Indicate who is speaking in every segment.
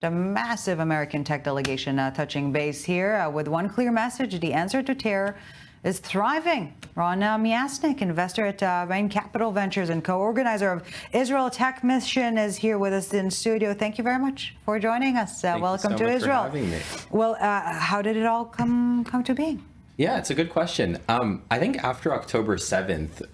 Speaker 1: A massive American tech delegation touching base here with one clear message: the answer to terror is thriving. Ron MIasnik, investor at Bain Capital Ventures and co-organizer of Israel Tech Mission, is here with us in studio. Thank you very much for joining us. Welcome to Israel.
Speaker 2: For having me.
Speaker 1: Well, how did it all come to be?
Speaker 2: Yeah, it's a good question. I think after October 7th,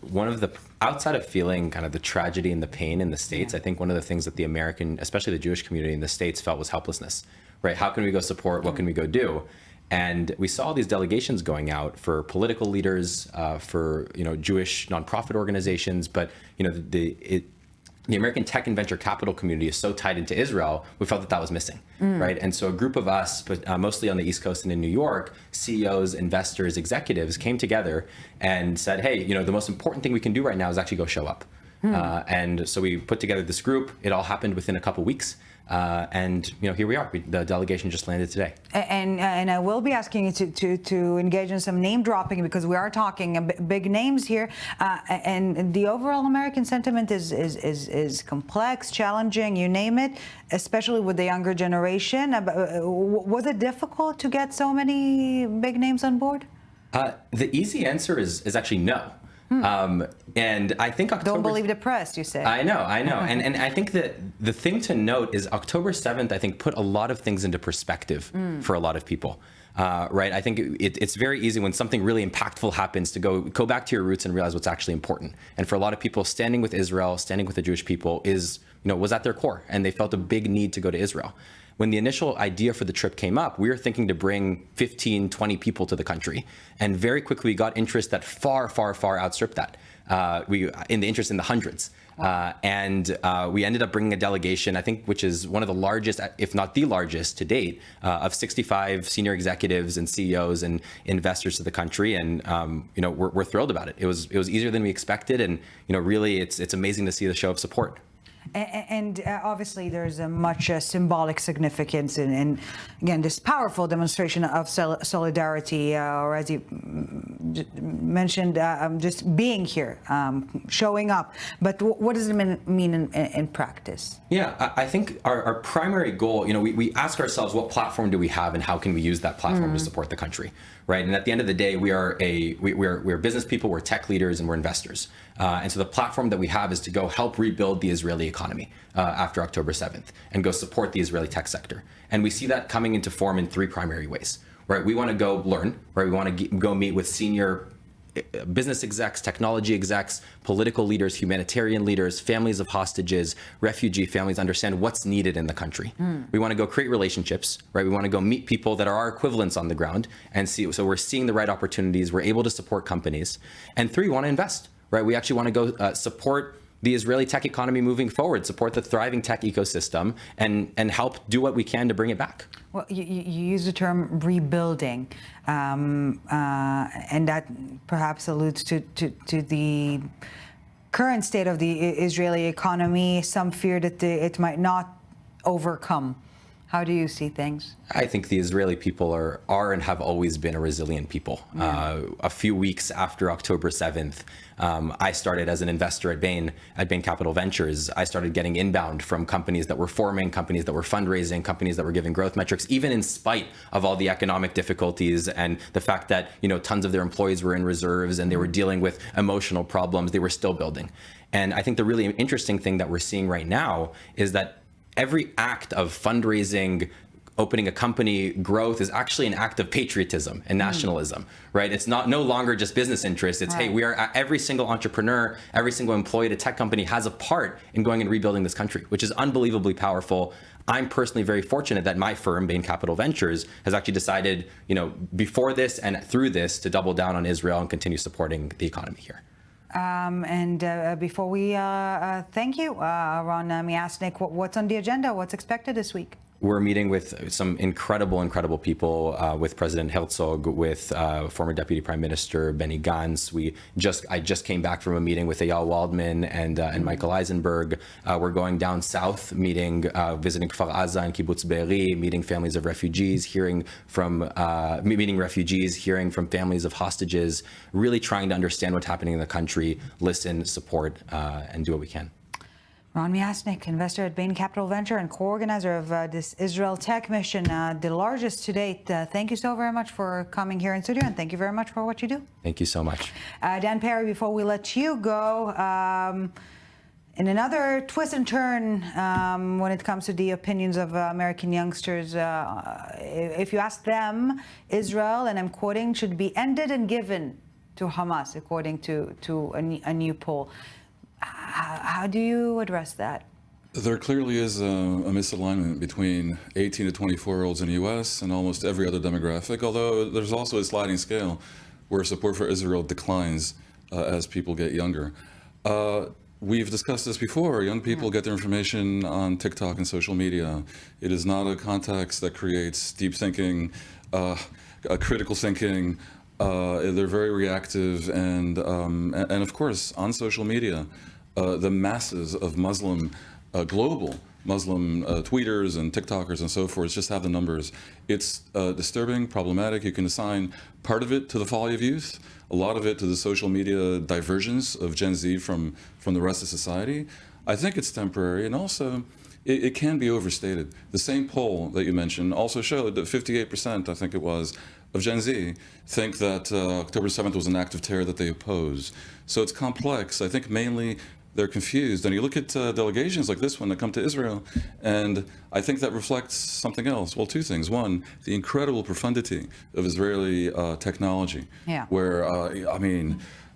Speaker 2: outside of feeling kind of the tragedy and the pain in the States, I think one of the things that the American, especially the Jewish community in the States, felt was helplessness, right? How can we go support? What can we go do? And we saw these delegations going out for political leaders, for Jewish nonprofit organizations, but the American tech and venture capital community is so tied into Israel, we felt that was missing, right? And so a group of us, but mostly on the East Coast and in New York, CEOs, investors, executives came together and said, hey, the most important thing we can do right now is actually go show up. And so we put together this group. It all happened within a couple weeks. And here we are. The delegation just landed today.
Speaker 1: And I will be asking you to engage in some name dropping, because we are talking big names here. And the overall American sentiment is complex, challenging, you name it, especially with the younger generation. Was it difficult to get so many big names on board?
Speaker 2: The easy answer is actually no. And I think October...
Speaker 1: Don't believe the press, you say.
Speaker 2: I know. And I think that the thing to note is October 7th, I think, put a lot of things into perspective for a lot of people, right? I think it's very easy when something really impactful happens to go back to your roots and realize what's actually important. And for a lot of people, standing with Israel, standing with the Jewish people was at their core, and they felt a big need to go to Israel. When the initial idea for the trip came up, we were thinking to bring 15, 20 people to the country. And very quickly, we got interest that far outstripped that. In the interest in the hundreds. And we ended up bringing a delegation, I think, which is one of the largest, if not the largest to date, of 65 senior executives and CEOs and investors to the country. And, we're thrilled about it. It was easier than we expected. And, really, it's amazing to see the show of support.
Speaker 1: And obviously, there's a much symbolic significance in again, this powerful demonstration of solidarity, or as you mentioned, just being here, showing up. But what does it mean in practice?
Speaker 2: Yeah, I think our primary goal, we ask ourselves, what platform do we have and how can we use that platform to support the country, right? And at the end of the day, we're business people, we're tech leaders, and we're investors. And so the platform that we have is to go help rebuild the Israeli economy after October 7th and go support the Israeli tech sector. And we see that coming into form in three primary ways, right? We want to go learn, right? We want to go meet with senior business execs, technology execs, political leaders, humanitarian leaders, families of hostages, refugee families, understand what's needed in the country. We want to go create relationships, right? We want to go meet people that are our equivalents on the ground and see. So we're seeing the right opportunities. We're able to support companies. And three, we want to invest, right? We actually want to go support the Israeli tech economy moving forward, support the thriving tech ecosystem, and help do what we can to bring it back.
Speaker 1: Well, you use the term rebuilding, and that perhaps alludes to the current state of the Israeli economy. Some fear that it might not overcome. How do you see things?
Speaker 2: I think the Israeli people are and have always been a resilient people. Yeah. A few weeks after October 7th, I started as an investor at Bain Capital Ventures. I started getting inbound from companies that were forming, companies that were fundraising, companies that were giving growth metrics, even in spite of all the economic difficulties and the fact that tons of their employees were in reserves and they were dealing with emotional problems. They were still building. And I think the really interesting thing that we're seeing right now is that every act of fundraising, opening a company, growth is actually an act of patriotism and nationalism, right? It's no longer just business interests. It's, right. Hey, every single entrepreneur, every single employee at a tech company has a part in going and rebuilding this country, which is unbelievably powerful. I'm personally very fortunate that my firm, Bain Capital Ventures, has actually decided, before this and through this, to double down on Israel and continue supporting the economy here.
Speaker 1: Before we thank you, Ron MIasnik, what's on the agenda? What's expected this week?
Speaker 2: We're meeting with some incredible people, with President Herzog, with former Deputy Prime Minister Benny Gantz. I just came back from a meeting with Eyal Waldman and Michael Eisenberg. We're going down south, visiting Kfar Aza and Kibbutz Be'eri, meeting families of refugees, hearing from families of hostages, really trying to understand what's happening in the country, listen, support, and do what we can.
Speaker 1: Ron MIasnik, investor at Bain Capital Venture and co-organizer of this Israel Tech Mission, the largest to date. Thank you so very much for coming here in studio, and thank you very much for what you do.
Speaker 2: Thank you so much.
Speaker 1: Dan Perry, before we let you go, in another twist and turn when it comes to the opinions of American youngsters, if you ask them, Israel, and I'm quoting, should be ended and given to Hamas, according to a new poll. How do you address that?
Speaker 3: There clearly is a misalignment between 18 to 24-year-olds in the U.S. and almost every other demographic, although there's also a sliding scale where support for Israel declines as people get younger. We've discussed this before. Young people get their information on TikTok and social media. It is not a context that creates deep thinking, critical thinking. They're very reactive, and of course, on social media, the masses of Muslim, global Muslim tweeters and TikTokers and so forth just have the numbers. It's disturbing, problematic. You can assign part of it to the folly of youth, a lot of it to the social media divergence of Gen Z from the rest of society. I think it's temporary, and also it can be overstated. The same poll that you mentioned also showed that 58%, I think it was, of Gen Z think that October 7th was an act of terror that they oppose. So it's complex. I think mainly they're confused. And you look at delegations like this one that come to Israel, and I think that reflects something else. Well, two things. One, the incredible profundity of Israeli technology, where,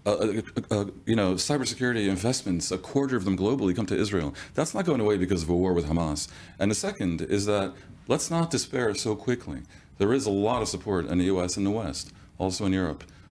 Speaker 3: cybersecurity investments, a quarter of them globally come to Israel. That's not going away because of a war with Hamas. And the second is that let's not despair so quickly. There is a lot of support in the U.S. and the West, also in Europe.